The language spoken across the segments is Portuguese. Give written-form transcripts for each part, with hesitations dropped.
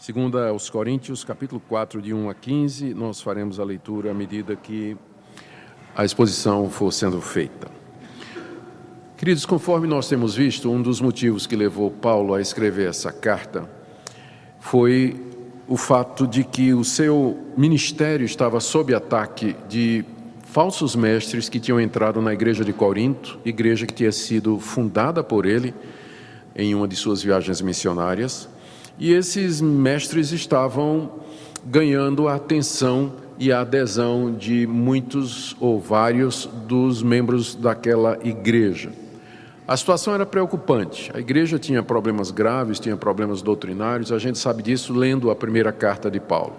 Segunda aos Coríntios, capítulo 4, de 1 a 15, nós faremos a leitura à medida que a exposição for sendo feita. Queridos, conforme nós temos visto, um dos motivos que levou Paulo a escrever essa carta foi o fato de que o seu ministério estava sob ataque de falsos mestres que tinham entrado na igreja de Corinto, igreja que tinha sido fundada por ele em uma de suas viagens missionárias. E esses mestres estavam ganhando a atenção e a adesão de muitos ou vários dos membros daquela igreja. A situação era preocupante. A igreja tinha problemas graves, tinha problemas doutrinários. A gente sabe disso lendo a primeira carta de Paulo,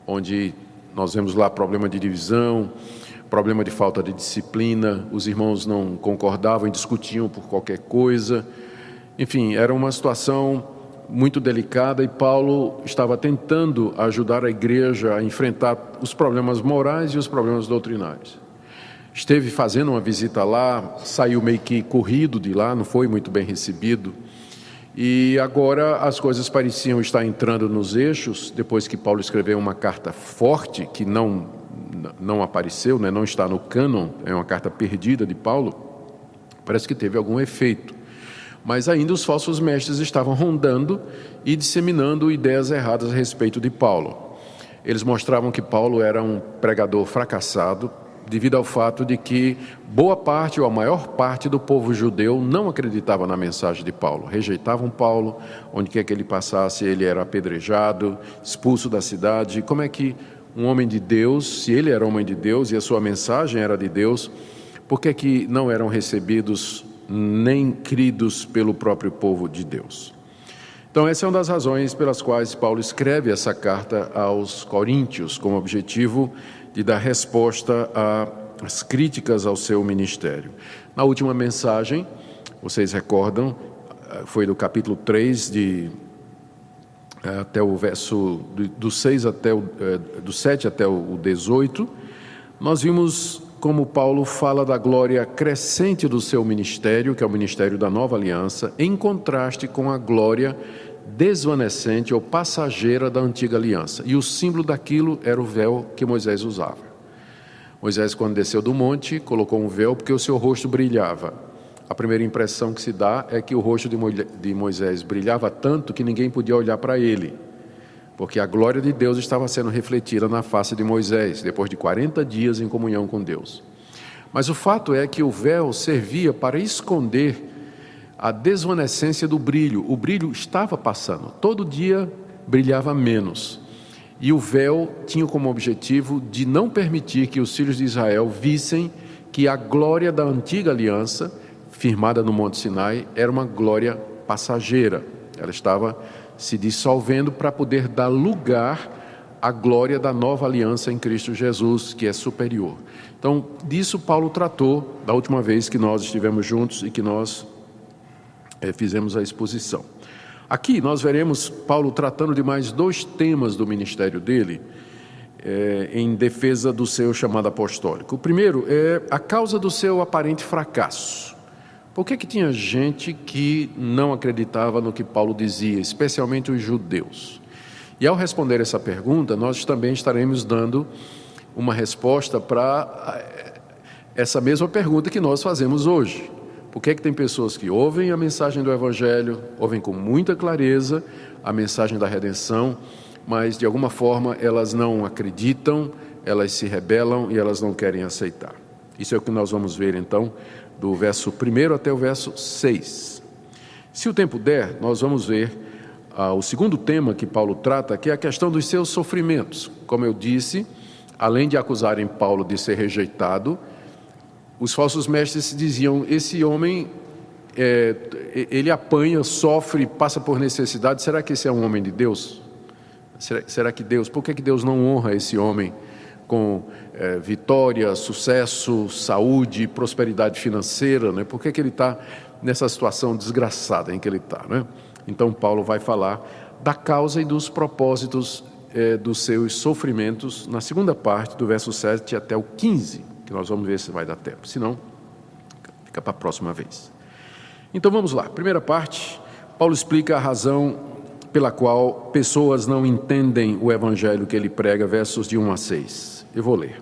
onde nós vemos lá problema de divisão, problema de falta de disciplina, os irmãos não concordavam e discutiam por qualquer coisa. Enfim, era uma situação muito delicada e Paulo estava tentando ajudar a igreja a enfrentar os problemas morais e os problemas doutrinários. Esteve fazendo uma visita lá, saiu meio que corrido de lá, não foi muito bem recebido. E agora as coisas pareciam estar entrando nos eixos, depois que Paulo escreveu uma carta forte, que não apareceu, né, não está no cânon, é uma carta perdida de Paulo, parece que teve algum efeito. Mas ainda os falsos mestres estavam rondando e disseminando ideias erradas a respeito de Paulo. Eles mostravam que Paulo era um pregador fracassado, devido ao fato de que boa parte ou a maior parte do povo judeu não acreditava na mensagem de Paulo. Rejeitavam Paulo, onde quer que ele passasse ele era apedrejado, expulso da cidade. Como é que um homem de Deus, se ele era homem de Deus e a sua mensagem era de Deus, por que que não eram recebidos nem cridos pelo próprio povo de Deus? Então essa é uma das razões pelas quais Paulo escreve essa carta aos Coríntios, com o objetivo de dar resposta às críticas ao seu ministério. Na última mensagem, vocês recordam, foi do capítulo 3, até o verso do 6 até do 7 até o 18, nós vimos como Paulo fala da glória crescente do seu ministério, que é o ministério da nova aliança, em contraste com a glória desvanecente ou passageira da antiga aliança. E o símbolo daquilo era o véu que Moisés usava. Moisés, quando desceu do monte, colocou um véu porque o seu rosto brilhava. A primeira impressão que se dá é que o rosto de Moisés brilhava tanto que ninguém podia olhar para ele, porque a glória de Deus estava sendo refletida na face de Moisés, depois de 40 dias em comunhão com Deus. Mas o fato é que o véu servia para esconder a desvanecência do brilho. O brilho estava passando, todo dia brilhava menos. E o véu tinha como objetivo de não permitir que os filhos de Israel vissem que a glória da antiga aliança, firmada no Monte Sinai, era uma glória passageira. Ela estava se dissolvendo para poder dar lugar à glória da nova aliança em Cristo Jesus, que é superior. Então, disso Paulo tratou da última vez que nós estivemos juntos e que nós fizemos a exposição. Aqui nós veremos Paulo tratando de mais dois temas do ministério dele, em defesa do seu chamado apostólico. O primeiro é a causa do seu aparente fracasso. Por que tinha gente que não acreditava no que Paulo dizia, especialmente os judeus? E ao responder essa pergunta, nós também estaremos dando uma resposta para essa mesma pergunta que nós fazemos hoje. Por que tem pessoas que ouvem a mensagem do Evangelho, ouvem com muita clareza a mensagem da redenção, mas de alguma forma elas não acreditam, elas se rebelam e elas não querem aceitar? Isso é o que nós vamos ver então, do verso 1 até o verso 6. Se o tempo der, nós vamos ver o segundo tema que Paulo trata, que é a questão dos seus sofrimentos. Como eu disse, além de acusarem Paulo de ser rejeitado, os falsos mestres diziam: esse homem, ele apanha, sofre, passa por necessidade, será que esse é um homem de Deus? Será que Deus, por que Deus não honra esse homem com vitória, sucesso, saúde, prosperidade financeira, né? Por que ele está nessa situação desgraçada em que ele está, né? Então Paulo vai falar da causa e dos propósitos dos seus sofrimentos na segunda parte do verso 7 até o 15, que nós vamos ver se vai dar tempo, se não, fica para a próxima vez. Então vamos lá, primeira parte, Paulo explica a razão pela qual pessoas não entendem o evangelho que ele prega, versos de 1 a 6. Eu vou ler.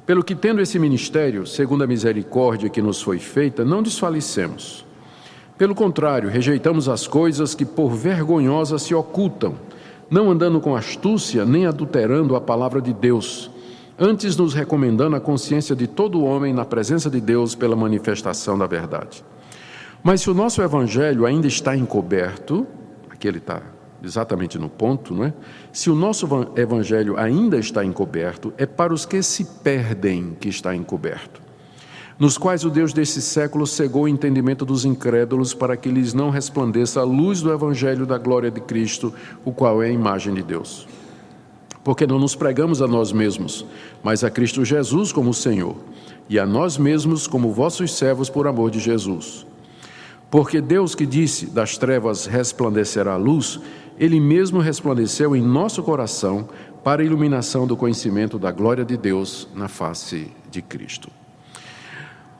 Pelo que, tendo esse ministério, segundo a misericórdia que nos foi feita, não desfalecemos. Pelo contrário, rejeitamos as coisas que por vergonhosas se ocultam, não andando com astúcia, nem adulterando a palavra de Deus, antes nos recomendando a consciência de todo homem na presença de Deus pela manifestação da verdade. Mas se o nosso evangelho ainda está encoberto, aqui ele está exatamente no ponto, não é? Se o nosso evangelho ainda está encoberto, é para os que se perdem que está encoberto, nos quais o Deus desse século cegou o entendimento dos incrédulos, para que lhes não resplandeça a luz do evangelho da glória de Cristo, o qual é a imagem de Deus. Porque não nos pregamos a nós mesmos, mas a Cristo Jesus como Senhor, e a nós mesmos como vossos servos por amor de Jesus. Porque Deus, que disse, das trevas resplandecerá a luz, Ele mesmo resplandeceu em nosso coração para a iluminação do conhecimento da glória de Deus na face de Cristo.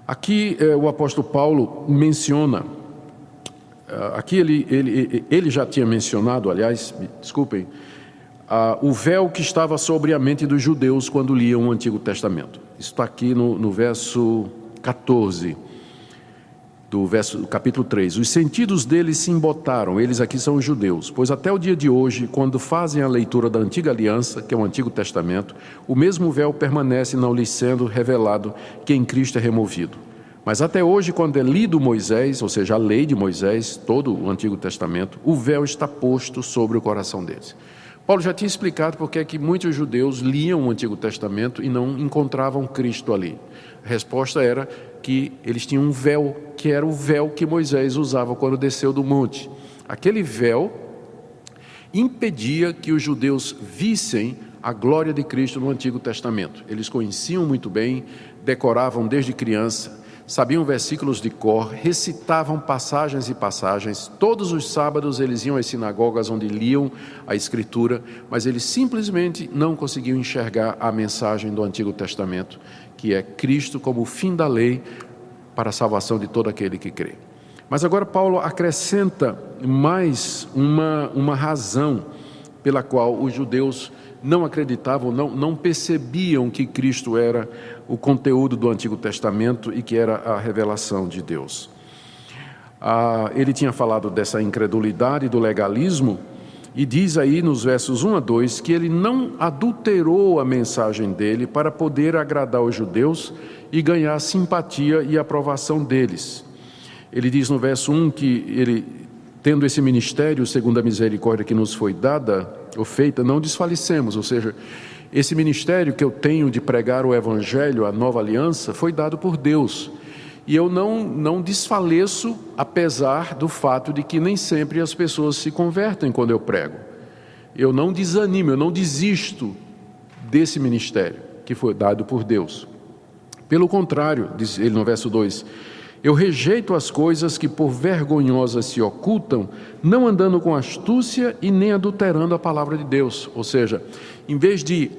Aqui o apóstolo Paulo menciona, aqui ele já tinha mencionado, aliás, desculpem, o véu que estava sobre a mente dos judeus quando liam o Antigo Testamento. Isso está aqui no verso 14, do capítulo 3. Os sentidos deles se embotaram, eles aqui são os judeus, pois até o dia de hoje, quando fazem a leitura da Antiga Aliança, que é o Antigo Testamento, o mesmo véu permanece, não lhes sendo revelado que em Cristo é removido. Mas até hoje, quando é lido Moisés, ou seja, a lei de Moisés, todo o Antigo Testamento, o véu está posto sobre o coração deles. Paulo já tinha explicado porque é que muitos judeus liam o Antigo Testamento e não encontravam Cristo ali. A resposta era que eles tinham um véu, que era o véu que Moisés usava quando desceu do monte. Aquele véu impedia que os judeus vissem a glória de Cristo no Antigo Testamento. Eles conheciam muito bem, decoravam desde criança, sabiam versículos de cor, recitavam passagens e passagens. Todos os sábados eles iam às sinagogas onde liam a Escritura, mas eles simplesmente não conseguiam enxergar a mensagem do Antigo Testamento, que é Cristo como o fim da lei para a salvação de todo aquele que crê. Mas agora Paulo acrescenta mais uma razão pela qual os judeus não acreditavam, não percebiam que Cristo era o conteúdo do Antigo Testamento e que era a revelação de Deus. Ele tinha falado dessa incredulidade, do legalismo, e diz aí nos versos 1 a 2 que ele não adulterou a mensagem dele para poder agradar os judeus e ganhar a simpatia e aprovação deles. Ele diz no verso 1 que ele, tendo esse ministério, segundo a misericórdia que nos foi dada ou feita, não desfalecemos, ou seja, esse ministério que eu tenho de pregar o Evangelho, a nova aliança, foi dado por Deus. E eu não desfaleço, apesar do fato de que nem sempre as pessoas se convertem quando eu prego. Eu não desanimo, eu não desisto desse ministério que foi dado por Deus. Pelo contrário, diz ele no verso 2, eu rejeito as coisas que por vergonhosas se ocultam, não andando com astúcia e nem adulterando a palavra de Deus. Ou seja, em vez de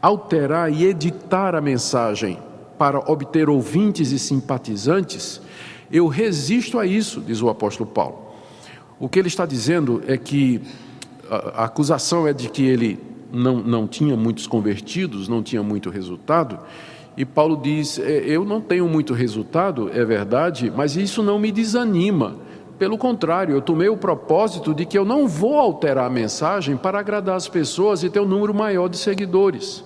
alterar e editar a mensagem para obter ouvintes e simpatizantes, eu resisto a isso, diz o apóstolo Paulo. O que ele está dizendo é que a acusação é de que ele não tinha muitos convertidos, não tinha muito resultado, e Paulo diz, eu não tenho muito resultado, é verdade, mas isso não me desanima. Pelo contrário, eu tomei o propósito de que eu não vou alterar a mensagem para agradar as pessoas e ter um número maior de seguidores.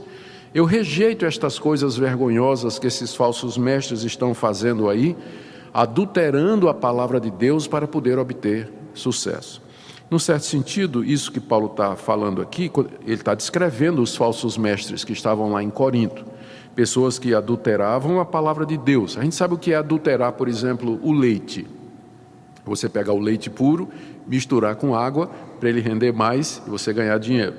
Eu rejeito estas coisas vergonhosas que esses falsos mestres estão fazendo aí, adulterando a palavra de Deus para poder obter sucesso. Num certo sentido, isso que Paulo está falando aqui, ele está descrevendo os falsos mestres que estavam lá em Corinto, pessoas que adulteravam a palavra de Deus. A gente sabe o que é adulterar, por exemplo, o leite. Você pegar o leite puro, misturar com água para ele render mais e você ganhar dinheiro.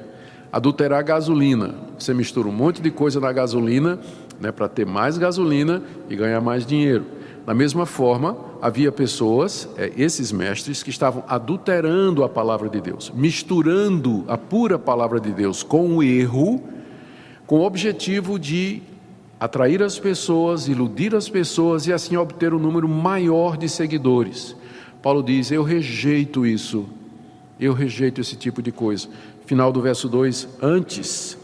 Adulterar a gasolina, você mistura um monte de coisa na gasolina, né, para ter mais gasolina e ganhar mais dinheiro. Da mesma forma, havia pessoas, esses mestres, que estavam adulterando a palavra de Deus, misturando a pura palavra de Deus com o erro, com o objetivo de atrair as pessoas, iludir as pessoas e assim obter um número maior de seguidores. Paulo diz, eu rejeito isso Eu rejeito esse tipo de coisa. Final do verso 2, antes,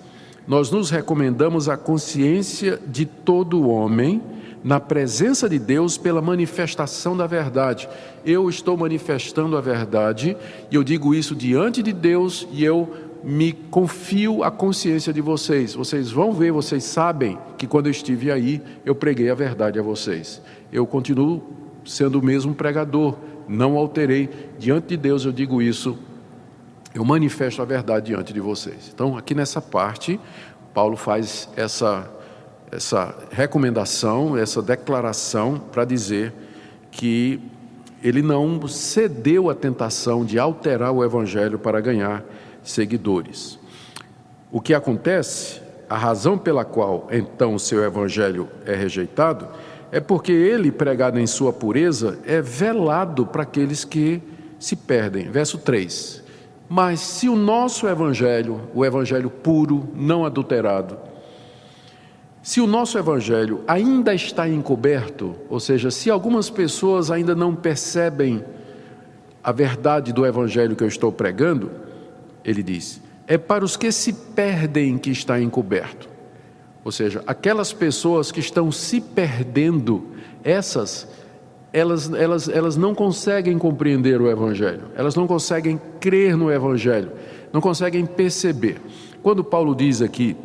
nós nos recomendamos a consciência de todo homem na presença de Deus pela manifestação da verdade. Eu estou manifestando a verdade e eu digo isso diante de Deus e eu me confio à consciência de vocês. Vocês vão ver, vocês sabem que quando eu estive aí, eu preguei a verdade a vocês. Eu continuo sendo o mesmo pregador, não alterei. Diante de Deus eu digo isso, eu manifesto a verdade diante de vocês. Então, aqui nessa parte, Paulo faz essa recomendação, essa declaração para dizer que ele não cedeu à tentação de alterar o evangelho para ganhar seguidores. O que acontece, a razão pela qual então o seu evangelho é rejeitado, é porque ele, pregado em sua pureza, é velado para aqueles que se perdem. Verso 3. Mas se o nosso evangelho, o evangelho puro, não adulterado, se o nosso evangelho ainda está encoberto, ou seja, se algumas pessoas ainda não percebem a verdade do evangelho que eu estou pregando, ele diz, é para os que se perdem que está encoberto. Ou seja, aquelas pessoas que estão se perdendo, elas não conseguem compreender o evangelho, elas não conseguem crer no evangelho, não conseguem perceber. Quando Paulo diz aqui,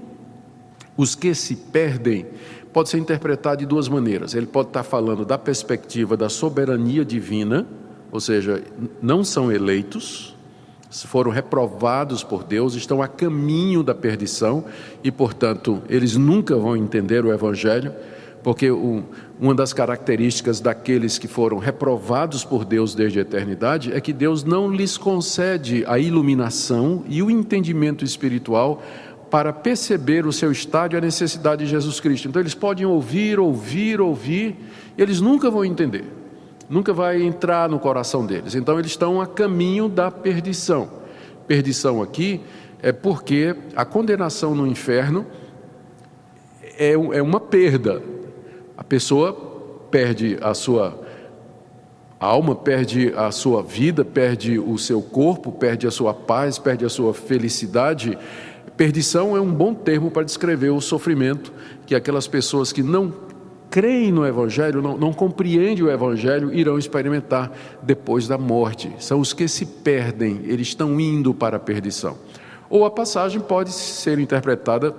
os que se perdem, pode ser interpretado de duas maneiras. Ele pode estar falando da perspectiva da soberania divina, ou seja, não são eleitos, foram reprovados por Deus, estão a caminho da perdição e, portanto, eles nunca vão entender o evangelho, porque uma das características daqueles que foram reprovados por Deus desde a eternidade é que Deus não lhes concede a iluminação e o entendimento espiritual para perceber o seu estado e a necessidade de Jesus Cristo. Então eles podem ouvir, e eles nunca vão entender, nunca vai entrar no coração deles. Então eles estão a caminho da perdição. Perdição aqui é porque a condenação no inferno é uma perda. A pessoa perde a sua alma, perde a sua vida, perde o seu corpo, perde a sua paz, perde a sua felicidade. Perdição é um bom termo para descrever o sofrimento que aquelas pessoas que não creem no Evangelho, não compreendem o Evangelho, irão experimentar depois da morte. São os que se perdem, eles estão indo para a perdição. Ou a passagem pode ser interpretada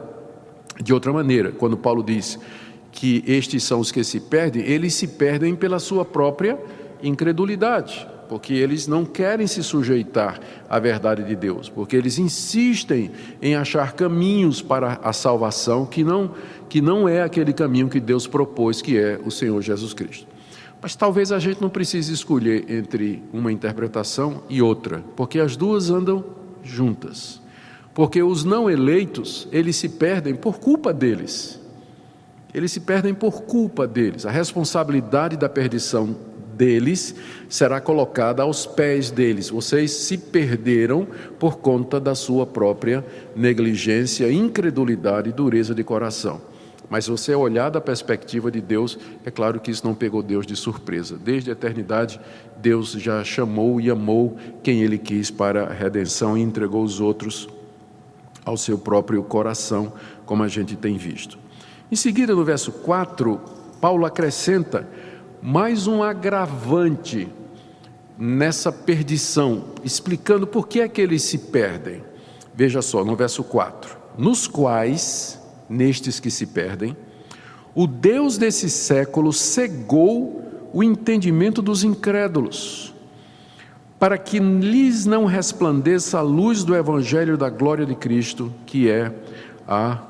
de outra maneira. Quando Paulo diz que estes são os que se perdem, eles se perdem pela sua própria incredulidade, porque eles não querem se sujeitar à verdade de Deus, porque eles insistem em achar caminhos para a salvação que não é aquele caminho que Deus propôs, que é o Senhor Jesus Cristo. Mas talvez a gente não precise escolher entre uma interpretação e outra, porque as duas andam juntas. Porque os não eleitos, eles se perdem por culpa deles. Eles se perdem por culpa deles. A responsabilidade da perdição deles será colocada aos pés deles. Vocês se perderam por conta da sua própria negligência, incredulidade e dureza de coração. Mas se você olhar da perspectiva de Deus, é claro que isso não pegou Deus de surpresa. Desde a eternidade, Deus já chamou e amou quem Ele quis para a redenção e entregou os outros ao seu próprio coração, como a gente tem visto. Em seguida, no verso 4, Paulo acrescenta mais um agravante nessa perdição, explicando por que é que eles se perdem. Veja só, no verso 4, nos quais, nestes que se perdem, o Deus desse século cegou o entendimento dos incrédulos, para que lhes não resplandeça a luz do evangelho da glória de Cristo, que é a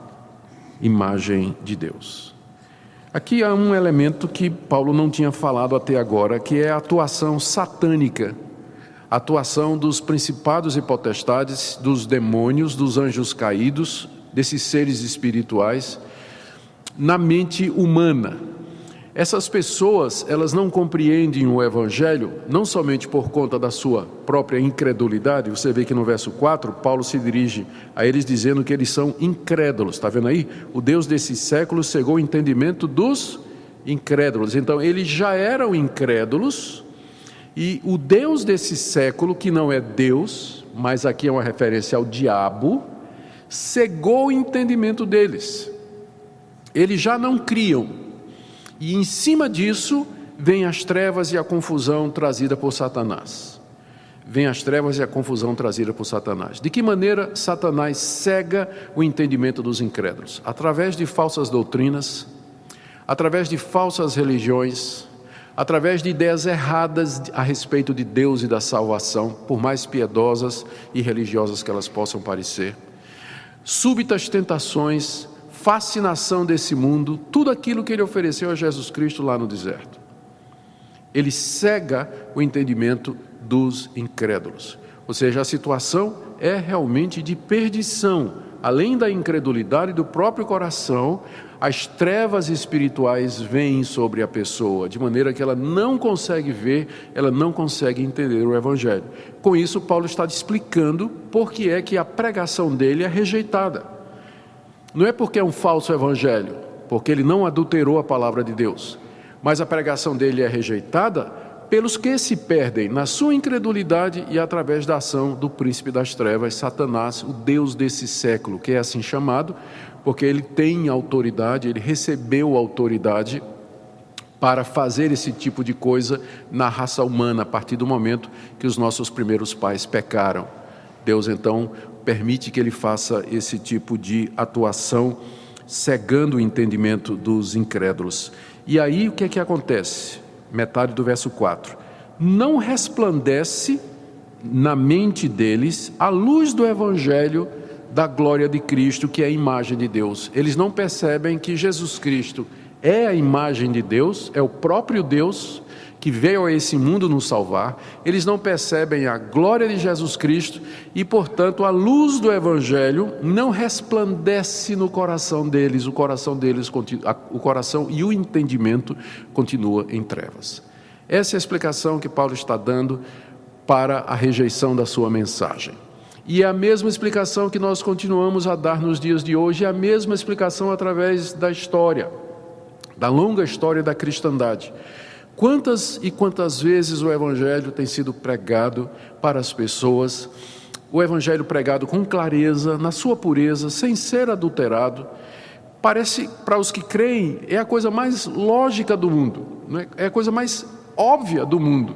imagem de Deus. Aqui há um elemento que Paulo não tinha falado até agora, que é a atuação satânica, a atuação dos principados e potestades, dos demônios, dos anjos caídos, desses seres espirituais, na mente humana. Essas pessoas, elas não compreendem o Evangelho, não somente por conta da sua própria incredulidade. Você vê que no verso 4, Paulo se dirige a eles dizendo que eles são incrédulos. Está vendo aí? O Deus desse século cegou o entendimento dos incrédulos. Então, eles já eram incrédulos E o Deus desse século, que não é Deus, mas aqui é uma referência ao diabo, cegou o entendimento deles. Eles já não criam. E em cima disso, vem as trevas e a confusão trazida por Satanás. Vem as trevas e a confusão trazida por Satanás. De que maneira Satanás cega o entendimento dos incrédulos? Através de falsas doutrinas, através de falsas religiões, através de ideias erradas a respeito de Deus e da salvação, por mais piedosas e religiosas que elas possam parecer. Súbitas tentações, fascinação desse mundo, tudo aquilo que ele ofereceu a Jesus Cristo lá no deserto. Ele cega o entendimento dos incrédulos. Ou seja, a situação é realmente de perdição. Além da incredulidade do próprio coração, as trevas espirituais vêm sobre a pessoa, de maneira que ela não consegue ver, ela não consegue entender o Evangelho. Com isso, Paulo está explicando por que é que a pregação dele é rejeitada. Não é porque é um falso evangelho, porque ele não adulterou a palavra de Deus, mas a pregação dele é rejeitada pelos que se perdem na sua incredulidade e através da ação do príncipe das trevas, Satanás, o Deus desse século, que é assim chamado, porque ele tem autoridade, ele recebeu autoridade para fazer esse tipo de coisa na raça humana, a partir do momento que os nossos primeiros pais pecaram. Deus então permite que ele faça esse tipo de atuação, cegando o entendimento dos incrédulos. E aí o que é que acontece? Metade do verso 4. Não resplandece na mente deles a luz do Evangelho da glória de Cristo, que é a imagem de Deus. Eles não percebem que Jesus Cristo é a imagem de Deus, é o próprio Deus que veio a esse mundo nos salvar. Eles não percebem a glória de Jesus Cristo e, portanto, a luz do Evangelho não resplandece no coração deles. O coração e o entendimento continua em trevas. Essa é a explicação que Paulo está dando para a rejeição da sua mensagem. E é a mesma explicação que nós continuamos a dar nos dias de hoje, é a mesma explicação através da história, da longa história da cristandade. Quantas e quantas vezes o Evangelho tem sido pregado para as pessoas, o Evangelho pregado com clareza, na sua pureza, sem ser adulterado, parece, para os que creem, é a coisa mais lógica do mundo, né? É a coisa mais óbvia do mundo,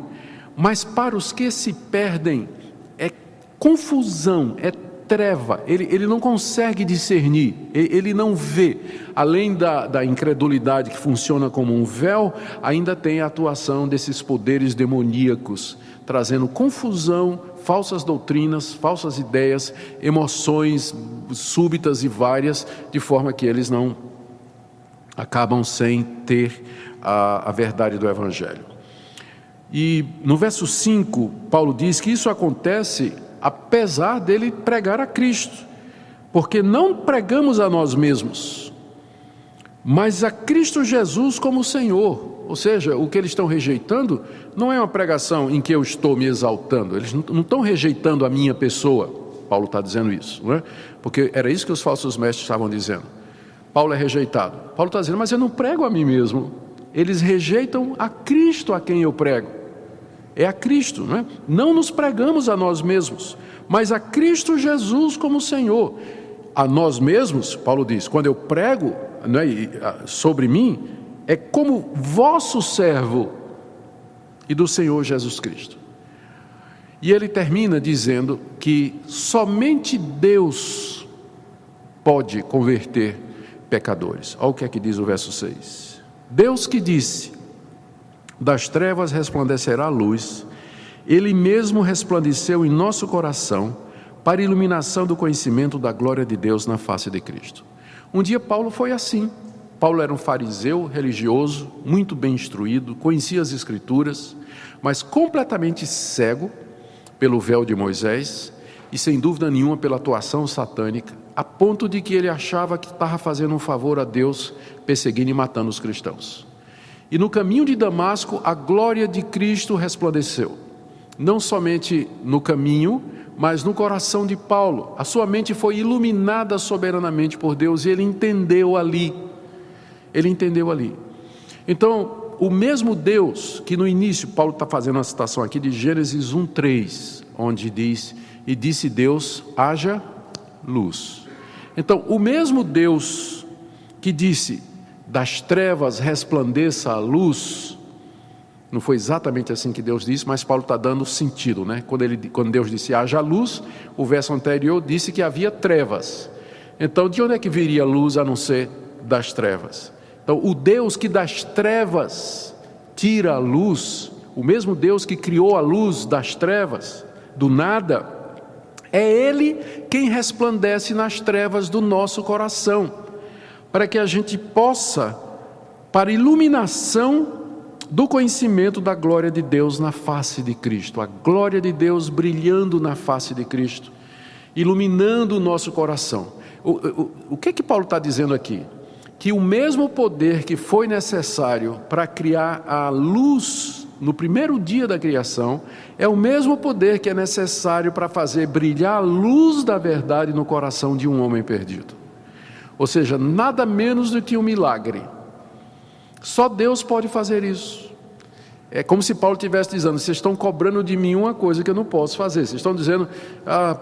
mas para os que se perdem, é confusão, é treva, ele não consegue discernir, ele não vê. Além da incredulidade que funciona como um véu, ainda tem a atuação desses poderes demoníacos, trazendo confusão, falsas doutrinas, falsas ideias, emoções súbitas e várias, de forma que eles não acabam sem ter a verdade do Evangelho. E no verso 5, Paulo diz que isso acontece apesar dele pregar a Cristo, porque não pregamos a nós mesmos, mas a Cristo Jesus como Senhor. Ou seja, o que eles estão rejeitando não é uma pregação em que eu estou me exaltando, eles não estão rejeitando a minha pessoa. Paulo está dizendo isso, não é? Porque era isso que os falsos mestres estavam dizendo. Paulo é rejeitado. Paulo está dizendo, mas eu não prego a mim mesmo. Eles rejeitam a Cristo a quem eu prego. É a Cristo, não é? Não nos pregamos a nós mesmos, mas a Cristo Jesus como Senhor. A nós mesmos, Paulo diz, quando eu prego, não é, sobre mim, é como vosso servo e do Senhor Jesus Cristo. E ele termina dizendo que somente Deus pode converter pecadores. Olha o que é que diz o verso 6. Deus que disse, das trevas resplandecerá a luz, Ele mesmo resplandeceu em nosso coração para a iluminação do conhecimento da glória de Deus na face de Cristo. Um dia Paulo foi assim. Paulo era um fariseu religioso, muito bem instruído, conhecia as Escrituras, mas completamente cego pelo véu de Moisés e sem dúvida nenhuma pela atuação satânica, a ponto de que ele achava que estava fazendo um favor a Deus, perseguindo e matando os cristãos. E no caminho de Damasco, a glória de Cristo resplandeceu, não somente no caminho, mas no coração de Paulo. A sua mente foi iluminada soberanamente por Deus e ele entendeu ali. Então, o mesmo Deus que no início, Paulo está fazendo uma citação aqui de Gênesis 1:3, onde diz, e disse Deus, haja luz. Então, o mesmo Deus que disse, das trevas resplandeça a luz, não foi exatamente assim que Deus disse, mas Paulo está dando sentido, né? Quando Deus disse haja luz, o verso anterior disse que havia trevas. Então, de onde é que viria a luz a não ser das trevas? Então, o Deus que das trevas tira a luz, o mesmo Deus que criou a luz das trevas, do nada, é Ele quem resplandece nas trevas do nosso coração, para que a gente possa, para iluminação do conhecimento da glória de Deus na face de Cristo, a glória de Deus brilhando na face de Cristo, iluminando o nosso coração. O que Paulo está dizendo aqui? Que o mesmo poder que foi necessário para criar a luz no primeiro dia da criação, é o mesmo poder que é necessário para fazer brilhar a luz da verdade no coração de um homem perdido. Ou seja, nada menos do que um milagre. Só Deus pode fazer isso. É como se Paulo estivesse dizendo, vocês estão cobrando de mim uma coisa que eu não posso fazer. Vocês estão dizendo,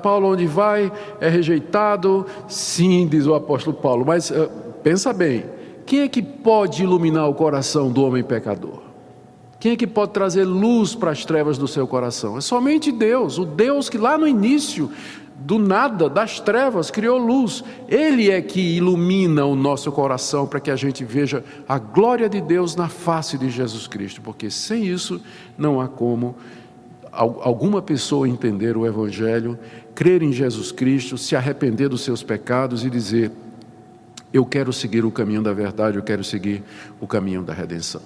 Paulo onde vai é rejeitado. Sim, diz o apóstolo Paulo, mas pensa bem, quem é que pode iluminar o coração do homem pecador? Quem é que pode trazer luz para as trevas do seu coração? É somente Deus, o Deus que lá no início, do nada, das trevas, criou luz. Ele é que ilumina o nosso coração para que a gente veja a glória de Deus na face de Jesus Cristo, porque sem isso não há como alguma pessoa entender o Evangelho, crer em Jesus Cristo, se arrepender dos seus pecados e dizer, eu quero seguir o caminho da verdade, eu quero seguir o caminho da redenção.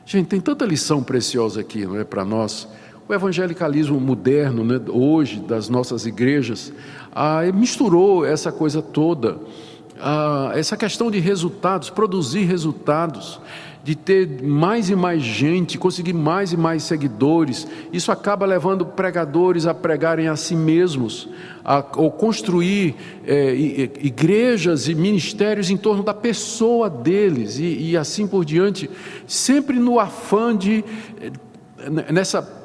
Gente, tem tanta lição preciosa aqui, não é, para nós. O evangelicalismo moderno, né, hoje, das nossas igrejas, misturou essa coisa toda, essa questão de resultados, produzir resultados, de ter mais e mais gente, conseguir mais e mais seguidores. Isso acaba levando pregadores a pregarem a si mesmos, ou construir igrejas e ministérios em torno da pessoa deles, e assim por diante, sempre no afã de, nessa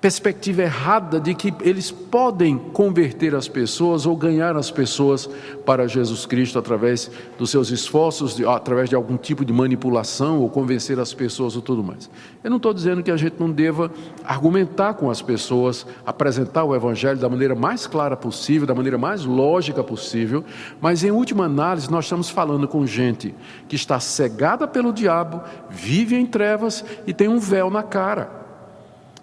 perspectiva errada de que eles podem converter as pessoas ou ganhar as pessoas para Jesus Cristo através dos seus esforços, através de algum tipo de manipulação ou convencer as pessoas ou tudo mais. Eu não estou dizendo que a gente não deva argumentar com as pessoas, apresentar o Evangelho da maneira mais clara possível, da maneira mais lógica possível, mas em última análise nós estamos falando com gente que está cegada pelo diabo, vive em trevas e tem um véu na cara.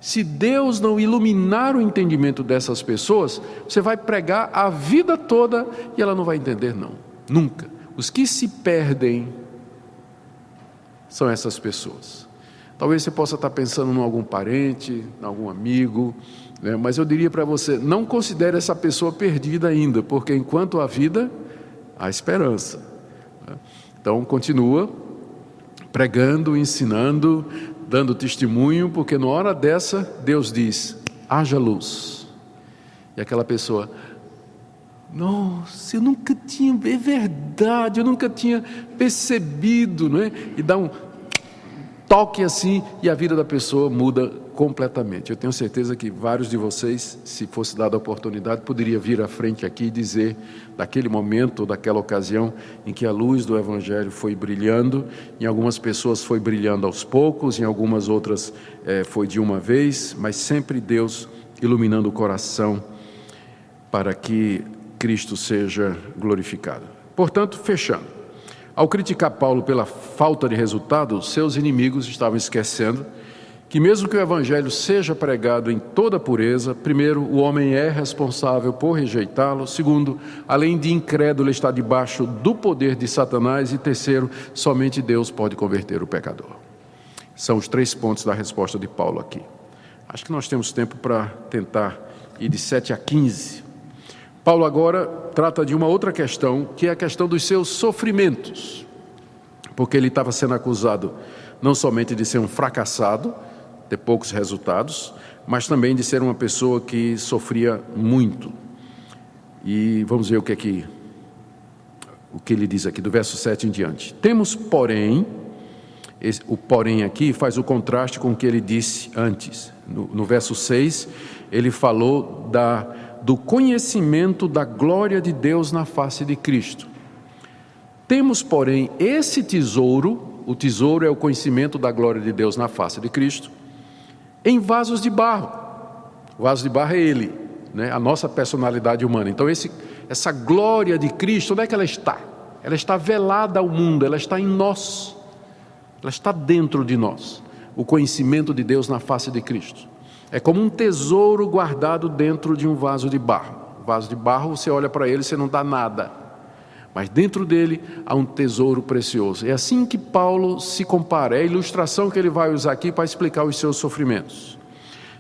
Se Deus não iluminar o entendimento dessas pessoas, você vai pregar a vida toda e ela não vai entender não, nunca. Os que se perdem são essas pessoas. Talvez você possa estar pensando em algum parente, em algum amigo, né? Mas eu diria para você, não considere essa pessoa perdida ainda, porque enquanto há vida, há esperança. Então continua pregando, ensinando, dando testemunho, porque na hora dessa, Deus diz, haja luz. E aquela pessoa, nossa, eu nunca tinha, é verdade, eu nunca tinha percebido, não é? E dá um toque assim, e a vida da pessoa muda completamente. Eu tenho certeza que vários de vocês, se fosse dada a oportunidade, poderia vir à frente aqui e dizer, daquele momento, daquela ocasião, em que a luz do Evangelho foi brilhando, em algumas pessoas foi brilhando aos poucos, em algumas outras foi de uma vez, mas sempre Deus iluminando o coração para que Cristo seja glorificado. Portanto, fechando, ao criticar Paulo pela falta de resultado, seus inimigos estavam esquecendo que mesmo que o Evangelho seja pregado em toda pureza, primeiro, o homem é responsável por rejeitá-lo, segundo, além de incrédulo, está debaixo do poder de Satanás, e terceiro, somente Deus pode converter o pecador. São os 3 pontos da resposta de Paulo aqui. Acho que nós temos tempo para tentar ir de 7 a 15. Paulo agora trata de uma outra questão, que é a questão dos seus sofrimentos, porque ele estava sendo acusado não somente de ser um fracassado, ter poucos resultados, mas também de ser uma pessoa que sofria muito. E vamos ver o que ele diz aqui, do verso 7 em diante. Temos, porém, O porém aqui faz o contraste com o que ele disse antes. No verso 6, ele falou do conhecimento da glória de Deus na face de Cristo. Temos, porém, esse tesouro, o tesouro é o conhecimento da glória de Deus na face de Cristo, em vasos de barro. O vaso de barro é ele, né? A nossa personalidade humana. Então essa glória de Cristo, onde é que ela está? Ela está velada ao mundo, ela está em nós. Ela está dentro de nós, o conhecimento de Deus na face de Cristo. É como um tesouro guardado dentro de um vaso de barro. O vaso de barro, você olha para ele e você não dá nada. Mas dentro dele há um tesouro precioso. É assim que Paulo se compara, é a ilustração que ele vai usar aqui para explicar os seus sofrimentos.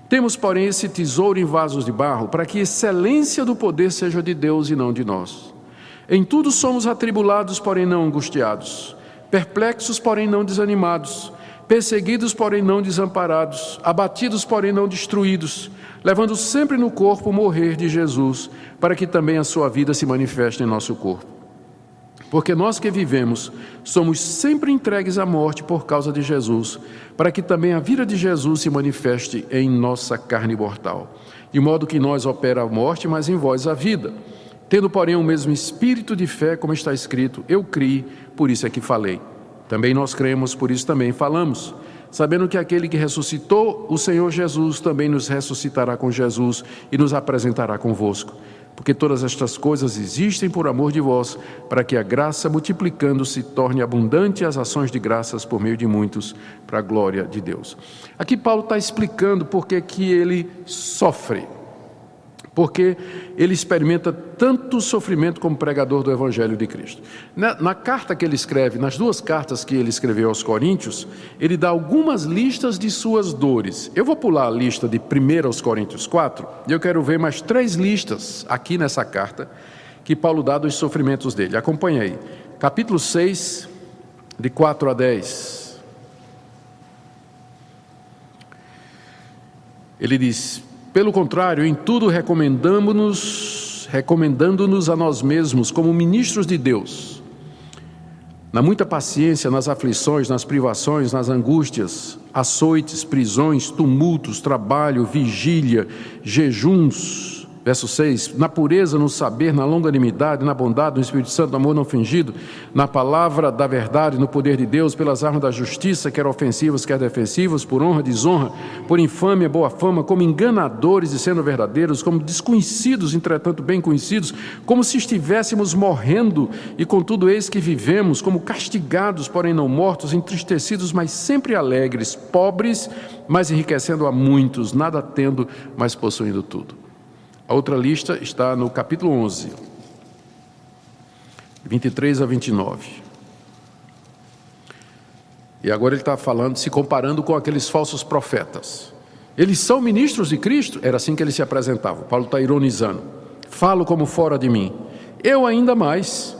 Temos, porém, esse tesouro em vasos de barro, para que a excelência do poder seja de Deus e não de nós. Em tudo somos atribulados, porém não angustiados. Perplexos, porém não desanimados, perseguidos, porém não desamparados, abatidos, porém não destruídos, levando sempre no corpo o morrer de Jesus, para que também a sua vida se manifeste em nosso corpo. Porque nós que vivemos, somos sempre entregues à morte por causa de Jesus, para que também a vida de Jesus se manifeste em nossa carne mortal. De modo que nós opera a morte, mas em vós a vida. Tendo, porém, o mesmo espírito de fé, como está escrito, eu criei, por isso é que falei. Também nós cremos, por isso também falamos, sabendo que aquele que ressuscitou o Senhor Jesus também nos ressuscitará com Jesus e nos apresentará convosco. Porque todas estas coisas existem por amor de vós, para que a graça, multiplicando-se, torne abundante as ações de graças por meio de muitos, para a glória de Deus. Aqui Paulo está explicando por que ele sofre. Porque ele experimenta tanto sofrimento como pregador do Evangelho de Cristo. Na carta que ele escreve, nas duas cartas que ele escreveu aos Coríntios, ele dá algumas listas de suas dores. Eu vou pular a lista de 1 aos Coríntios 4, e eu quero ver mais 3 listas aqui nessa carta, que Paulo dá dos sofrimentos dele. Acompanhe aí. Capítulo 6, de 4 a 10. Ele diz: pelo contrário, em tudo recomendando-nos a nós mesmos como ministros de Deus, na muita paciência, nas aflições, nas privações, nas angústias, açoites, prisões, tumultos, trabalho, vigília, jejuns. Verso 6, na pureza, no saber, na longanimidade, na bondade, no Espírito Santo, no amor não fingido, na palavra da verdade, no poder de Deus, pelas armas da justiça, quer ofensivas, quer defensivas, por honra, desonra, por infâmia, boa fama, como enganadores e sendo verdadeiros, como desconhecidos, entretanto bem conhecidos, como se estivéssemos morrendo, e contudo eis que vivemos, como castigados, porém não mortos, entristecidos, mas sempre alegres, pobres, mas enriquecendo a muitos, nada tendo, mas possuindo tudo. A outra lista está no capítulo 11, 23 a 29. E agora ele está falando, se comparando com aqueles falsos profetas. Eles são ministros de Cristo? Era assim que eles se apresentavam. Paulo está ironizando. Falo como fora de mim. Eu ainda mais.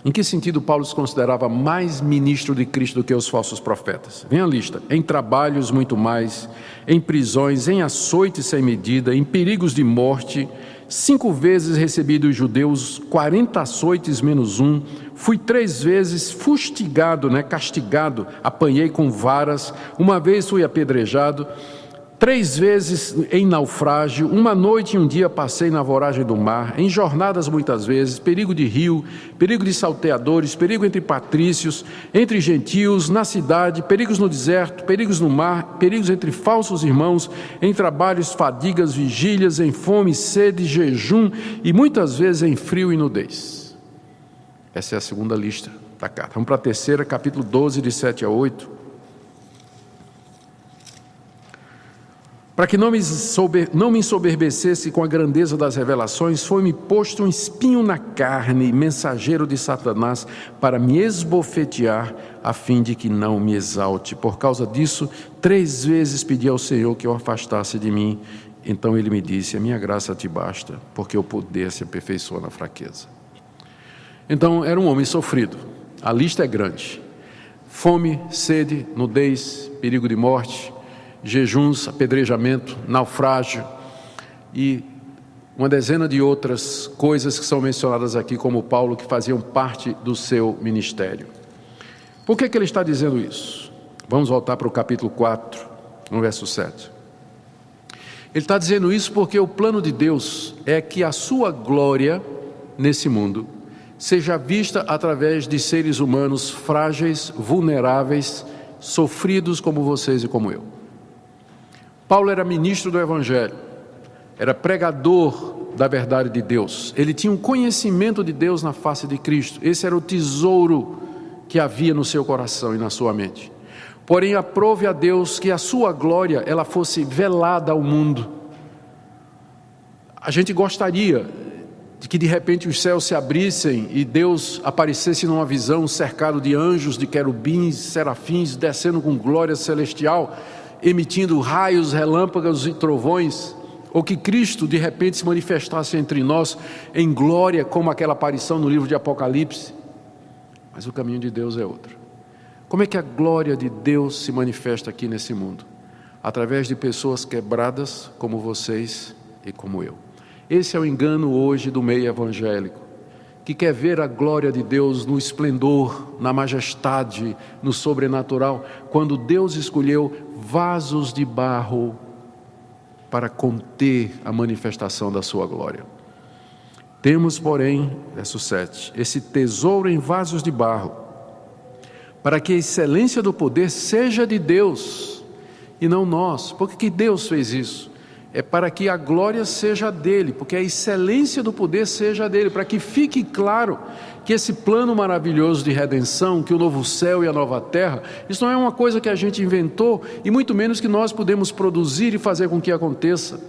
Em que sentido Paulo se considerava mais ministro de Cristo do que os falsos profetas? Vem a lista. Em trabalhos muito mais, em prisões, em açoites sem medida, em perigos de morte, 5 vezes recebi dos judeus 40 açoites menos 1, fui 3 vezes fustigado, castigado, apanhei com varas, 1 vez fui apedrejado, 3 vezes em naufrágio, 1 noite e 1 dia passei na voragem do mar, em jornadas muitas vezes, perigo de rio, perigo de salteadores, perigo entre patrícios, entre gentios, na cidade, perigos no deserto, perigos no mar, perigos entre falsos irmãos, em trabalhos, fadigas, vigílias, em fome, sede, jejum e muitas vezes em frio e nudez. Essa é a segunda lista da carta. Vamos para a terceira, capítulo 12, de 7 a 8. Para que não me ensoberbecesse com a grandeza das revelações, foi-me posto um espinho na carne, mensageiro de Satanás, para me esbofetear, a fim de que não me exalte. Por causa disso, 3 vezes pedi ao Senhor que o afastasse de mim. Então ele me disse: a minha graça te basta, porque o poder se aperfeiçoa na fraqueza. Então era um homem sofrido. A lista é grande: fome, sede, nudez, perigo de morte, jejuns, apedrejamento, naufrágio e uma dezena de outras coisas que são mencionadas aqui como Paulo, que faziam parte do seu ministério. Por que ele está dizendo isso? Vamos voltar para o capítulo 4, no verso 7. Ele está dizendo isso porque o plano de Deus é que a sua glória nesse mundo seja vista através de seres humanos frágeis, vulneráveis, sofridos como vocês e como eu. Paulo era ministro do Evangelho, era pregador da verdade de Deus, ele tinha um conhecimento de Deus na face de Cristo, esse era o tesouro que havia no seu coração e na sua mente. Porém, aprove a Deus que a sua glória ela fosse velada ao mundo. A gente gostaria de que de repente os céus se abrissem e Deus aparecesse numa visão cercado de anjos, de querubins, serafins, descendo com glória celestial, emitindo raios, relâmpagos e trovões, ou que Cristo de repente se manifestasse entre nós em glória, como aquela aparição no livro de Apocalipse. Mas o caminho de Deus é outro. Como é que a glória de Deus se manifesta aqui nesse mundo? Através de pessoas quebradas como vocês e como eu. Esse é o engano hoje do meio evangélico, que quer ver a glória de Deus no esplendor, na majestade, no sobrenatural, quando Deus escolheu vasos de barro para conter a manifestação da sua glória. Temos, porém, verso 7, esse tesouro em vasos de barro, para que a excelência do poder seja de Deus e não nós. Por que Deus fez isso? É para que a glória seja dele, porque a excelência do poder seja dele, para que fique claro que esse plano maravilhoso de redenção, que o novo céu e a nova terra, isso não é uma coisa que a gente inventou, e muito menos que nós podemos produzir e fazer com que aconteça,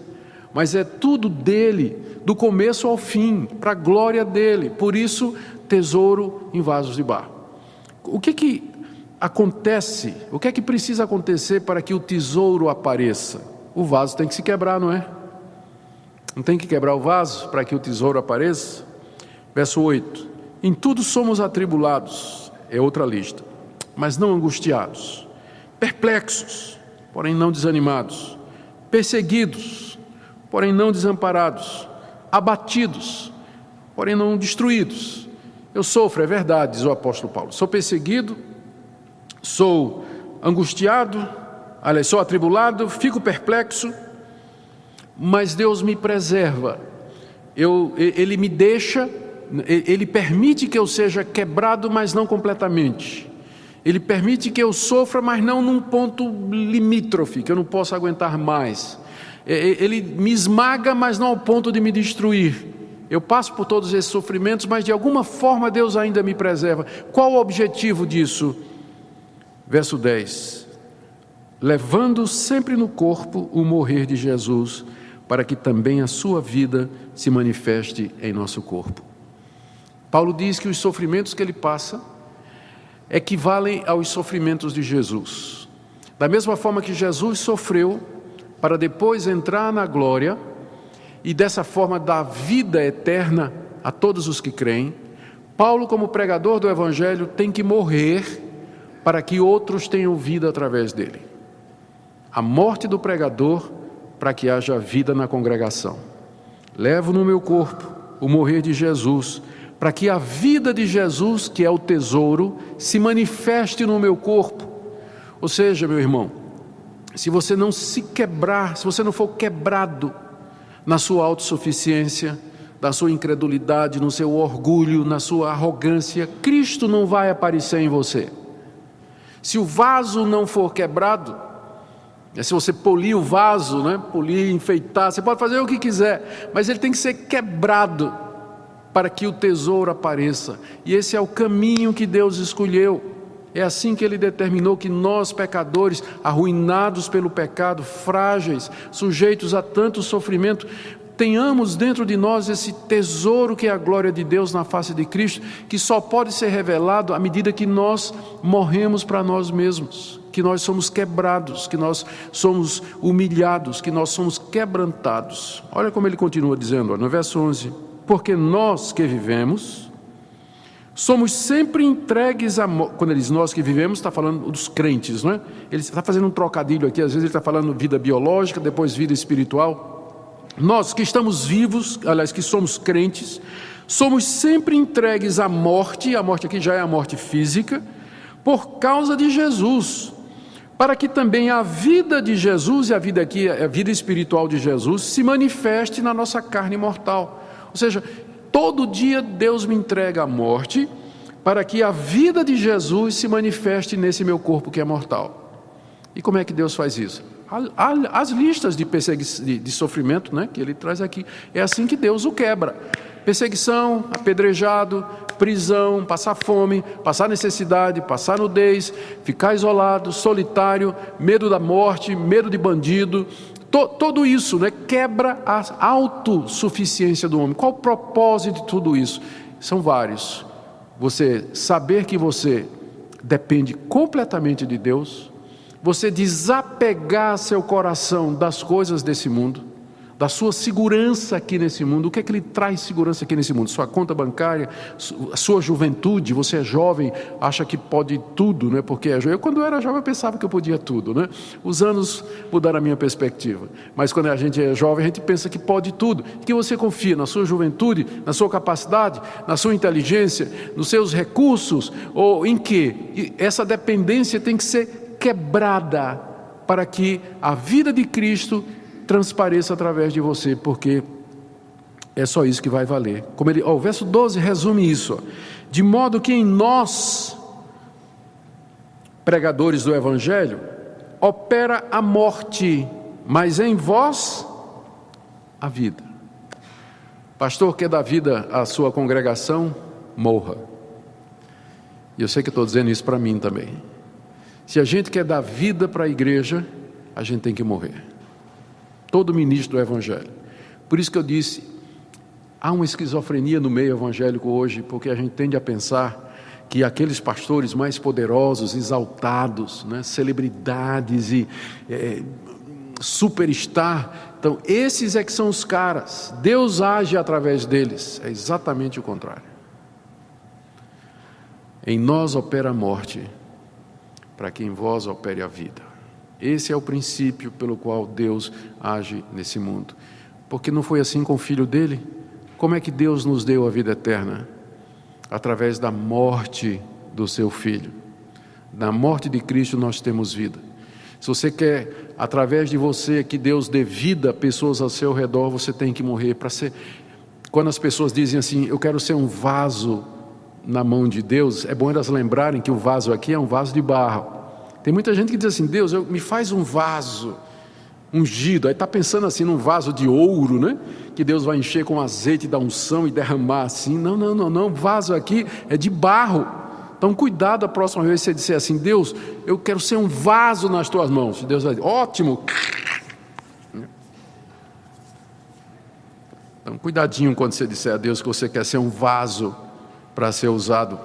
mas é tudo dele, do começo ao fim, para a glória dele. Por isso, tesouro em vasos de barro. O que acontece, o que é que precisa acontecer para que o tesouro apareça? O vaso tem que se quebrar, não é? Não tem que quebrar o vaso para que o tesouro apareça? Verso 8, em tudo somos atribulados, é outra lista, mas não angustiados, perplexos, porém não desanimados, perseguidos, porém não desamparados, abatidos, porém não destruídos. Eu sofro, é verdade, diz o apóstolo Paulo, sou perseguido, sou angustiado, aliás, sou atribulado, fico perplexo, mas Deus me preserva, Ele me deixa, Ele permite que eu seja quebrado, mas não completamente, Ele permite que eu sofra, mas não num ponto limítrofe, que eu não possa aguentar mais, Ele me esmaga, mas não ao ponto de me destruir. Eu passo por todos esses sofrimentos, mas de alguma forma Deus ainda me preserva. Qual o objetivo disso? Verso 10, levando sempre no corpo o morrer de Jesus, para que também a sua vida se manifeste em nosso corpo. Paulo diz que os sofrimentos que ele passa equivalem aos sofrimentos de Jesus. Da mesma forma que Jesus sofreu para depois entrar na glória e dessa forma dar vida eterna a todos os que creem, Paulo, como pregador do Evangelho, tem que morrer para que outros tenham vida através dele. A morte do pregador para que haja vida na congregação. Levo no meu corpo o morrer de Jesus, para que a vida de Jesus, que é o tesouro, se manifeste no meu corpo. Ou seja, meu irmão, se você não se quebrar, se você não for quebrado na sua autossuficiência, na sua incredulidade, no seu orgulho, na sua arrogância, Cristo não vai aparecer em você. Se o vaso não for quebrado, se você polir o vaso, polir, enfeitar, você pode fazer o que quiser, mas ele tem que ser quebrado para que o tesouro apareça. E esse é o caminho que Deus escolheu. É assim que Ele determinou que nós, pecadores, arruinados pelo pecado, frágeis, sujeitos a tanto sofrimento, tenhamos dentro de nós esse tesouro que é a glória de Deus na face de Cristo, que só pode ser revelado à medida que nós morremos para nós mesmos, que nós somos quebrados, que nós somos humilhados, que nós somos quebrantados. Olha como ele continua dizendo, no verso 11, porque nós que vivemos, somos sempre entregues a morte. Quando ele diz nós que vivemos, está falando dos crentes, não é? Ele está fazendo um trocadilho aqui, às vezes ele está falando vida biológica, depois vida espiritual. Nós que estamos vivos, aliás, que somos crentes, somos sempre entregues à morte, a morte aqui já é a morte física, por causa de Jesus, para que também a vida de Jesus, e a vida aqui, a vida espiritual de Jesus, se manifeste na nossa carne mortal. Ou seja, todo dia Deus me entrega a morte, para que a vida de Jesus se manifeste nesse meu corpo que é mortal. E como é que Deus faz isso? As listas de sofrimento, né, que ele traz aqui, é assim que Deus o quebra. Perseguição, apedrejado, prisão, passar fome, passar necessidade, passar nudez, ficar isolado, solitário, medo da morte, medo de bandido, tudo isso, né, quebra a autossuficiência do homem. Qual o propósito de tudo isso? São vários. Você saber que você depende completamente de Deus, você desapegar seu coração das coisas desse mundo, da sua segurança aqui nesse mundo. O que é que lhe traz segurança aqui nesse mundo? Sua conta bancária, sua juventude. Você é jovem, acha que pode tudo, né? Porque é jovem. Eu, quando era jovem, eu pensava que eu podia tudo, né? Os anos mudaram a minha perspectiva, mas quando a gente é jovem, a gente pensa que pode tudo, que você confia na sua juventude, na sua capacidade, na sua inteligência, nos seus recursos, ou em quê? E essa dependência tem que ser quebrada para que a vida de Cristo transpareça através de você, porque é só isso que vai valer. Como ele, o verso 12 resume isso, de modo que em nós, pregadores do Evangelho, opera a morte, mas em vós a vida. Pastor, quer dar vida à sua congregação? Morra. E eu sei que estou dizendo isso para mim também. Se a gente quer dar vida para a igreja, a gente tem que morrer. Todo ministro do Evangelho. Por isso que eu disse, há uma esquizofrenia no meio evangélico hoje, porque a gente tende a pensar que aqueles pastores mais poderosos, exaltados, né, celebridades e superstar, então esses é que são os caras, Deus age através deles. É exatamente o contrário. Em nós opera a morte, para que em vós opere a vida. Esse é o princípio pelo qual Deus age nesse mundo. Porque não foi assim com o Filho dele? Como é que Deus nos deu a vida eterna? Através da morte do seu Filho. Na morte de Cristo nós temos vida. Se você quer, através de você, que Deus dê vida a pessoas ao seu redor, você tem que morrer para ser... Quando as pessoas dizem assim, eu quero ser um vaso na mão de Deus, é bom elas lembrarem que o vaso aqui é um vaso de barro. Tem muita gente que diz assim, Deus, me faz um vaso ungido. Aí está pensando assim num vaso de ouro, né? Que Deus vai encher com azeite da unção e derramar assim. Não, o vaso aqui é de barro. Então cuidado a próxima vez que você disser assim, Deus, eu quero ser um vaso nas tuas mãos. Deus vai dizer, ótimo. Então cuidadinho quando você disser a Deus que você quer ser um vaso para ser usado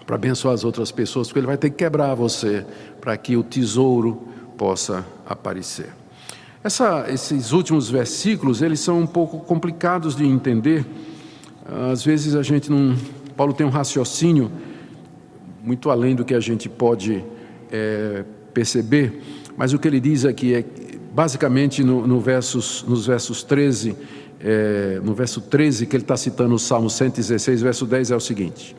para abençoar as outras pessoas, porque Ele vai ter que quebrar você para que o tesouro possa aparecer. Esses últimos versículos, eles são um pouco complicados de entender. Às vezes a gente não... Paulo tem um raciocínio muito além do que a gente pode perceber, mas o que ele diz aqui é, basicamente nos versos 13, no verso 13, que ele está citando o Salmo 116, verso 10, é o seguinte: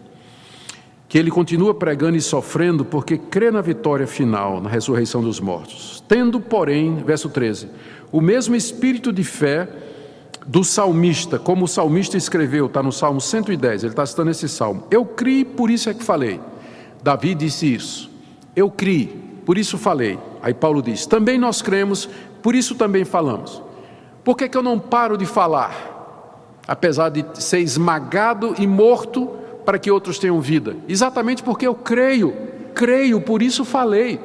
que ele continua pregando e sofrendo porque crê na vitória final, na ressurreição dos mortos. Tendo, porém, verso 13, o mesmo espírito de fé do salmista, como o salmista escreveu, está no Salmo 110, ele está citando esse salmo. Eu criei, por isso é que falei. Davi disse isso. Eu criei, por isso falei. Aí Paulo diz, também nós cremos, por isso também falamos. Por que eu não paro de falar? Apesar de ser esmagado e morto, para que outros tenham vida. Exatamente porque eu creio, por isso falei.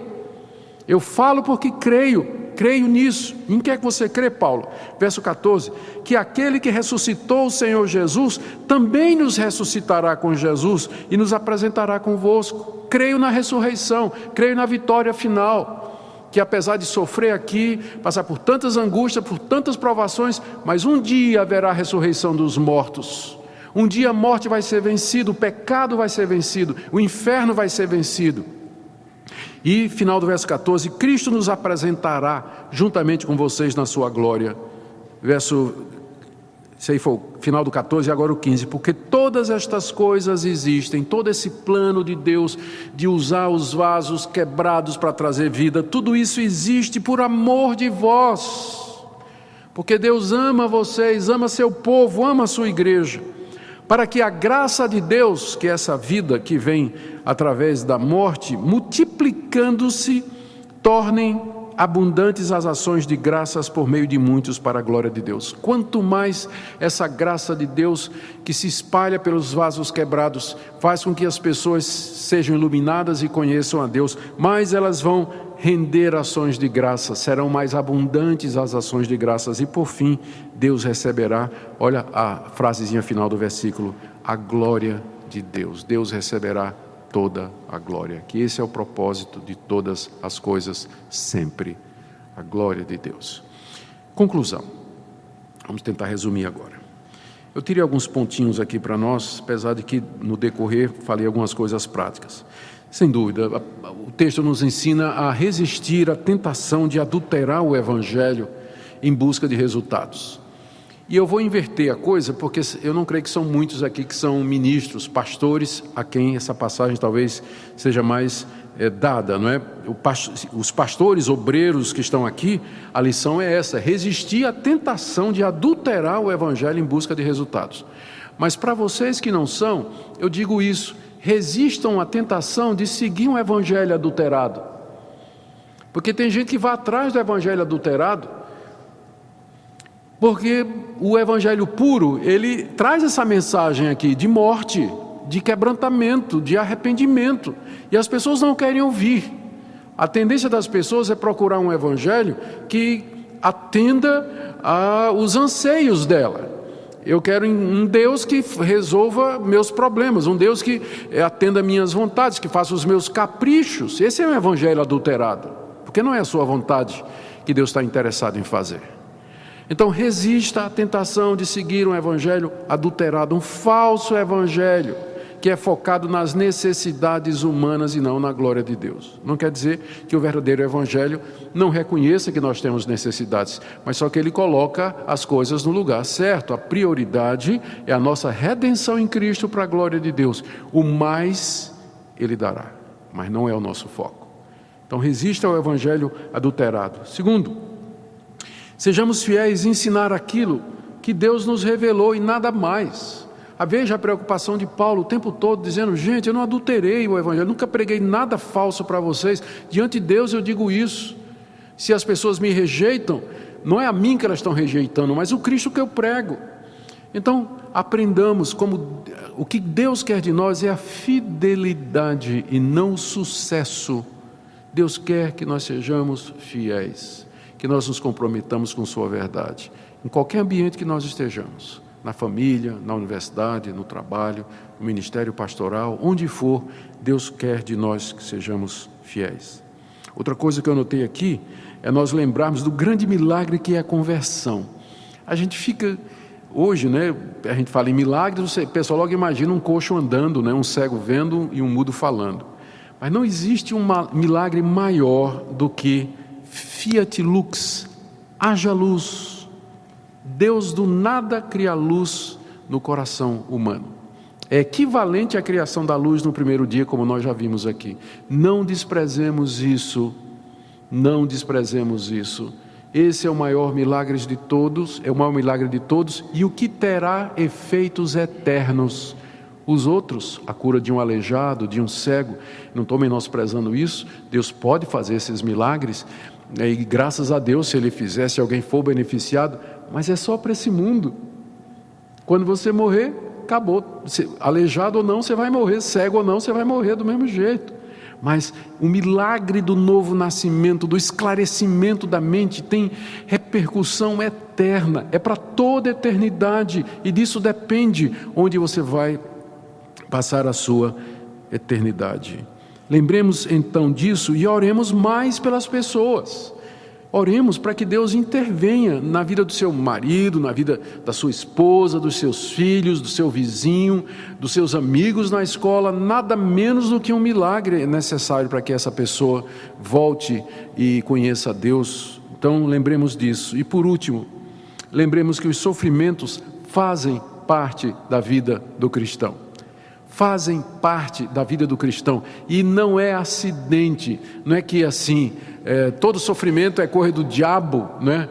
Eu falo porque creio nisso. Em que é que você crê, Paulo? Verso 14, que aquele que ressuscitou o Senhor Jesus, também nos ressuscitará com Jesus e nos apresentará convosco. Creio na ressurreição, creio na vitória final, que apesar de sofrer aqui, passar por tantas angústias, por tantas provações, mas um dia haverá a ressurreição dos mortos. Um dia a morte vai ser vencida, o pecado vai ser vencido, o inferno vai ser vencido. E, final do verso 14, Cristo nos apresentará juntamente com vocês na sua glória. Verso Isso aí foi o final do 14 e agora o 15. Porque todas estas coisas existem, todo esse plano de Deus de usar os vasos quebrados para trazer vida, tudo isso existe por amor de vós. Porque Deus ama vocês, ama seu povo, ama a sua igreja. Para que a graça de Deus, que é essa vida que vem através da morte, multiplicando-se, tornem abundantes as ações de graças por meio de muitos para a glória de Deus. Quanto mais essa graça de Deus que se espalha pelos vasos quebrados faz com que as pessoas sejam iluminadas e conheçam a Deus, mais elas vão render ações de graça, serão mais abundantes as ações de graças e por fim Deus receberá, olha a frasezinha final do versículo, a glória de Deus. Deus receberá toda a glória, que esse é o propósito de todas as coisas sempre, a glória de Deus. Conclusão, vamos tentar resumir agora. Eu tirei alguns pontinhos aqui para nós, apesar de que no decorrer falei algumas coisas práticas. Sem dúvida, o texto nos ensina a resistir à tentação de adulterar o Evangelho em busca de resultados. E eu vou inverter a coisa, porque eu não creio que são muitos aqui que são ministros, pastores, a quem essa passagem talvez seja mais dada, não é? Os pastores, obreiros que estão aqui, a lição é essa, resistir à tentação de adulterar o Evangelho em busca de resultados. Mas para vocês que não são, eu digo isso, resistam à tentação de seguir um Evangelho adulterado. Porque tem gente que vai atrás do Evangelho adulterado, porque o Evangelho puro, ele traz essa mensagem aqui de morte, de quebrantamento, de arrependimento. E as pessoas não querem ouvir. A tendência das pessoas é procurar um Evangelho que atenda aos anseios dela. Eu quero um Deus que resolva meus problemas, um Deus que atenda minhas vontades, que faça os meus caprichos. Esse é um Evangelho adulterado, porque não é a sua vontade que Deus está interessado em fazer. Então resista à tentação de seguir um Evangelho adulterado, um falso Evangelho, que é focado nas necessidades humanas e não na glória de Deus. Não quer dizer que o verdadeiro Evangelho não reconheça que nós temos necessidades, mas só que ele coloca as coisas no lugar certo. A prioridade é a nossa redenção em Cristo para a glória de Deus. O mais ele dará, mas não é o nosso foco. Então resista ao Evangelho adulterado. Segundo, sejamos fiéis em ensinar aquilo que Deus nos revelou e nada mais. Veja a preocupação de Paulo o tempo todo, dizendo, gente, eu não adulterei o Evangelho, nunca preguei nada falso para vocês. Diante de Deus eu digo isso. Se as pessoas me rejeitam, não é a mim que elas estão rejeitando, mas o Cristo que eu prego. Então, aprendamos como o que Deus quer de nós é a fidelidade e não o sucesso. Deus quer que nós sejamos fiéis, que nós nos comprometamos com sua verdade, em qualquer ambiente que nós estejamos, na família, na universidade, no trabalho, no ministério pastoral, onde for, Deus quer de nós que sejamos fiéis. Outra coisa que eu notei aqui é nós lembrarmos do grande milagre que é a conversão. A gente fica, hoje, né, a gente fala em milagre, o pessoal logo imagina um coxo andando, né, um cego vendo e um mudo falando. Mas não existe um milagre maior do que Fiat lux, haja luz. Deus do nada cria luz no coração humano. É equivalente à criação da luz no primeiro dia, como nós já vimos aqui. Não desprezemos isso, não desprezemos isso. Esse é o maior milagre de todos, é o maior milagre de todos e o que terá efeitos eternos. Os outros, a cura de um aleijado, de um cego, não estou menosprezando isso, Deus pode fazer esses milagres, e graças a Deus, se Ele fizer, se alguém for beneficiado, mas é só para esse mundo. Quando você morrer, acabou. Aleijado ou não, você vai morrer, cego ou não, você vai morrer do mesmo jeito. Mas o milagre do novo nascimento, do esclarecimento da mente, tem repercussão eterna, é para toda a eternidade, e disso depende onde você vai passar a sua eternidade. Lembremos então disso e oremos mais pelas pessoas. Oremos para que Deus intervenha na vida do seu marido, na vida da sua esposa, dos seus filhos, do seu vizinho, dos seus amigos na escola. Nada menos do que um milagre é necessário para que essa pessoa volte e conheça a Deus. Então lembremos disso. E por último, lembremos que os sofrimentos fazem parte da vida do cristão. Fazem parte da vida do cristão. E não é acidente, não é que assim, todo sofrimento é coisa do diabo, né?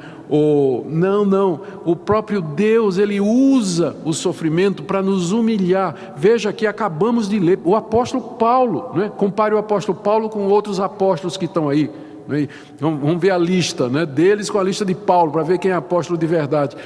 Não, o próprio Deus, Ele usa o sofrimento para nos humilhar. Veja que acabamos de ler o apóstolo Paulo, né? Compare o apóstolo Paulo com outros apóstolos que estão aí. Vamos ver a lista, né, deles com a lista de Paulo, para ver quem é apóstolo de verdade.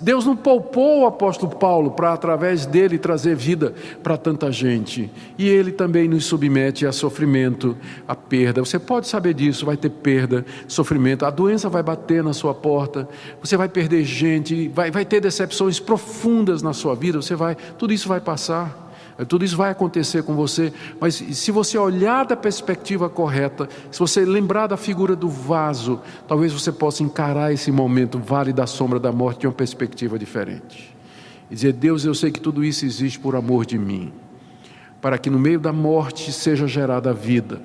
Deus não poupou o apóstolo Paulo para, através dele, trazer vida para tanta gente. E ele também nos submete a sofrimento, a perda. Você pode saber disso, vai ter perda, sofrimento. A doença vai bater na sua porta, você vai perder gente, vai ter decepções profundas na sua vida. Tudo isso vai passar. Tudo isso vai acontecer com você, mas se você olhar da perspectiva correta, se você lembrar da figura do vaso, talvez você possa encarar esse momento, vale da sombra da morte, de uma perspectiva diferente. E dizer: Deus, eu sei que tudo isso existe por amor de mim, para que no meio da morte seja gerada a vida,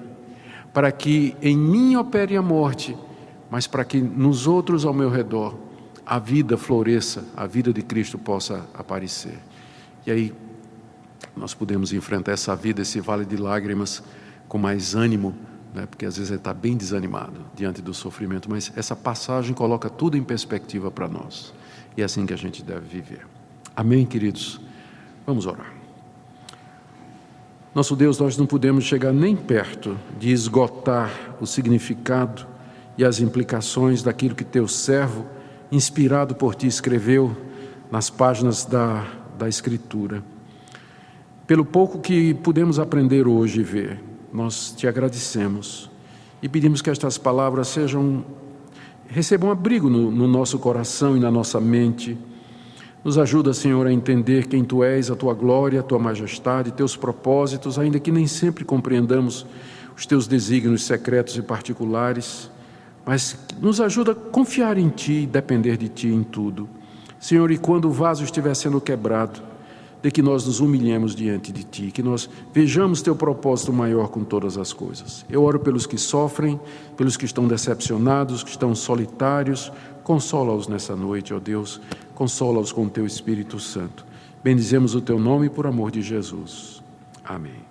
para que em mim opere a morte, mas para que nos outros ao meu redor a vida floresça, a vida de Cristo possa aparecer. E aí nós podemos enfrentar essa vida, esse vale de lágrimas, com mais ânimo, né? Porque às vezes ele está bem desanimado diante do sofrimento, mas essa passagem coloca tudo em perspectiva para nós, e é assim que a gente deve viver. Amém, queridos? Vamos orar. Nosso Deus, nós não podemos chegar nem perto de esgotar o significado e as implicações daquilo que teu servo, inspirado por ti, escreveu nas páginas da Escritura. Pelo pouco que pudemos aprender hoje e ver, nós te agradecemos e pedimos que estas palavras recebam abrigo no nosso coração e na nossa mente. Nos ajuda, Senhor, a entender quem Tu és, a Tua glória, a Tua majestade, Teus propósitos, ainda que nem sempre compreendamos os Teus desígnios secretos e particulares, mas nos ajuda a confiar em Ti e depender de Ti em tudo. Senhor, e quando o vaso estiver sendo quebrado, de que nós nos humilhemos diante de Ti, que nós vejamos Teu propósito maior com todas as coisas. Eu oro pelos que sofrem, pelos que estão decepcionados, que estão solitários. Consola-os nessa noite, ó Deus, consola-os com o Teu Espírito Santo. Bendizemos o Teu nome por amor de Jesus. Amém.